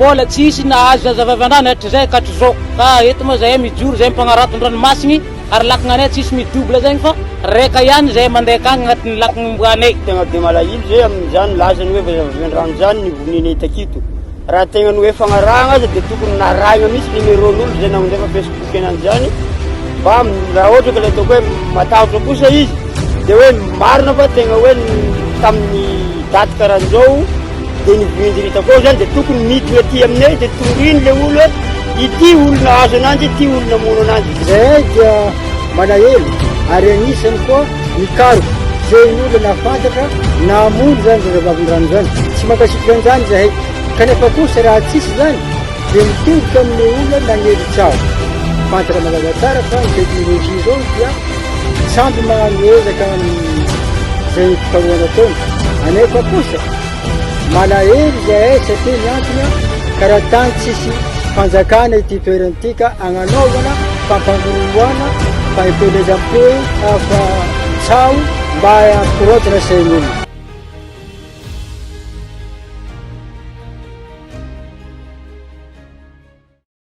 mbola tsisy nahazo zazavavandrany hatrizay ka hatrizao ka eto moa zahay mijoro zahay mpanaraton-dranomasiny ary lakananay tsisy midobla zegny fa reka ihany zahay mandeha akagny agnatin'ny lakana omboanay. Tegna be malahelo zay amin'izany lasany hoe zavavandrano zany nivoninay takito. Raha tegna hoe fagnarahana azy dia tokony narahina mihitsy numéron'olo zay namandefa Facebook ananjany mba raha ohatra ka le ataoko hoe matahotra kosa izy dia hoe marina fa tegna hoe tamin'ny daty karahan'izao dia nivinjirita koa zany dia tokony midina aty aminay dia tonginy le olo hoe ity olona azo ananjy ity olona mono ananjy. Zahay dia malahelo ary anisany koa mikaro zay olo nafantatra namono zany zavavandrano zany tsy mankasitraka an'izany zahay kanefa kosa raha tsisy zany dia mitodika amin'ny olona nagnely tsao fantatra malaza tsara fa ny teknolojia zao dia samby magnoezaka zay fikarohana taona anefa kosa malahelo zahay satria miantona karaha tany tsisy fanjakana ity toerana ity ka agnanaovana fampangoroana fa ipelezam-peo fa tsao mba hampirotana sain'olona.